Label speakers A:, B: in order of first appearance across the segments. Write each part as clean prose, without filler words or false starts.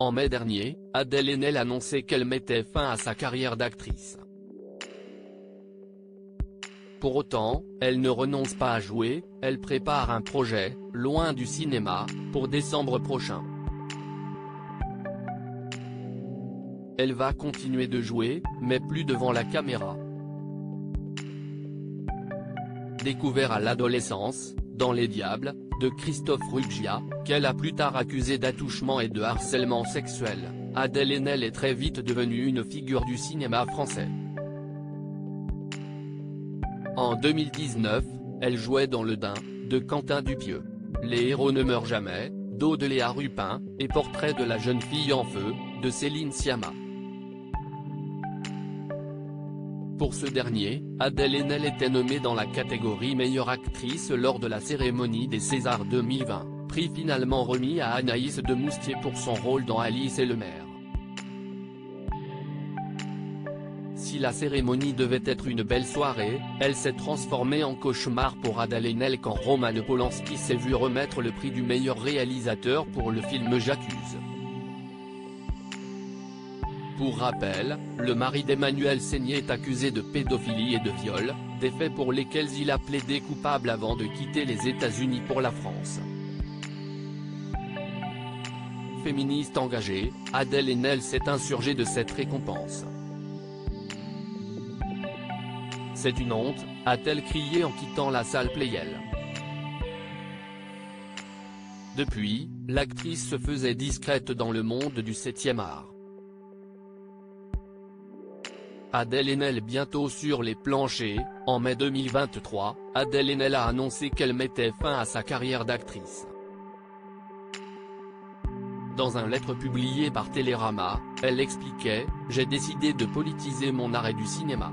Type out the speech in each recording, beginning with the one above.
A: En mai dernier, Adèle Haenel annonçait qu'elle mettait fin à sa carrière d'actrice. Pour autant, elle ne renonce pas à jouer, elle prépare un projet, loin du cinéma, pour décembre prochain. Elle va continuer de jouer, mais plus devant la caméra. Découvert à l'adolescence, dans Les Diables, de Christophe Ruggia, qu'elle a plus tard accusé d'attouchement et de harcèlement sexuel, Adèle Haenel est très vite devenue une figure du cinéma français. En 2019, elle jouait dans Le Dain, de Quentin Dupieux, Les héros ne meurent jamais, d'Aude Léa Rupin, et Portrait de la jeune fille en feu, de Céline Sciamma. Pour ce dernier, Adèle Haenel était nommée dans la catégorie meilleure actrice lors de la cérémonie des Césars 2020, prix finalement remis à Anaïs de Moustier pour son rôle dans Alice et le maire. Si la cérémonie devait être une belle soirée, elle s'est transformée en cauchemar pour Adèle Haenel quand Roman Polanski s'est vu remettre le prix du meilleur réalisateur pour le film J'accuse. Pour rappel, le mari d'Emmanuelle Seigner est accusé de pédophilie et de viol, des faits pour lesquels il a plaidé coupable avant de quitter les États-Unis pour la France. Féministe engagée, Adèle Haenel s'est insurgée de cette récompense. C'est une honte, a-t-elle crié en quittant la salle Playel. Depuis, l'actrice se faisait discrète dans le monde du 7e art. Adèle Haenel bientôt sur les planchers. En mai 2023, Adèle Haenel a annoncé qu'elle mettait fin à sa carrière d'actrice. Dans une lettre publiée par Télérama, elle expliquait « J'ai décidé de politiser mon arrêt du cinéma ».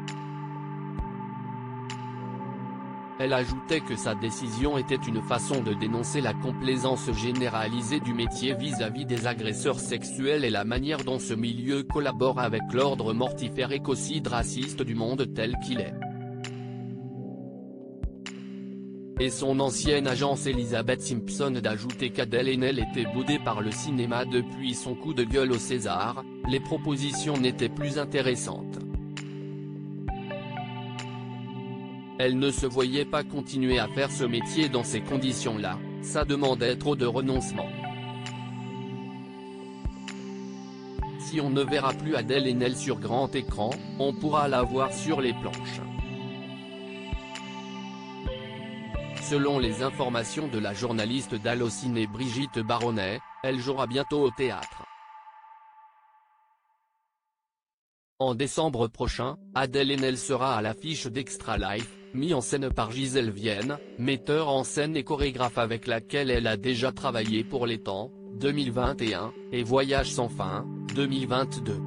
A: Elle ajoutait que sa décision était une façon de dénoncer la complaisance généralisée du métier vis-à-vis des agresseurs sexuels et la manière dont ce milieu collabore avec l'ordre mortifère écocide raciste du monde tel qu'il est. Et son ancienne agence Elizabeth Simpson d'ajouter qu'Adèle Haenel était boudée par le cinéma depuis son coup de gueule au César, les propositions n'étaient plus intéressantes. Elle ne se voyait pas continuer à faire ce métier dans ces conditions-là, ça demandait trop de renoncement. Si on ne verra plus Adèle Haenel sur grand écran, on pourra la voir sur les planches. Selon les informations de la journaliste d'Allociné Brigitte Baronnet, elle jouera bientôt au théâtre. En décembre prochain, Adèle Haenel sera à l'affiche d'Extra Life, mis en scène par Gisèle Vienne, metteur en scène et chorégraphe avec laquelle elle a déjà travaillé pour Les Temps, 2021, et Voyage sans fin, 2022.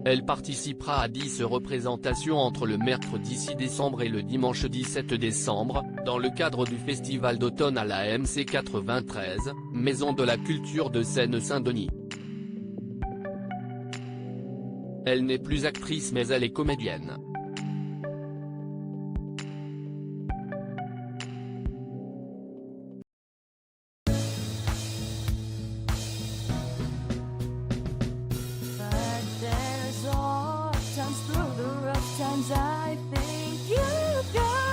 A: Elle participera à 10 représentations entre le mercredi 6 décembre et le dimanche 17 décembre, dans le cadre du festival d'automne à la MC 93, Maison de la Culture de Seine-Saint-Denis. Elle n'est plus actrice mais elle est comédienne.
B: Sometimes through the rough times I think you got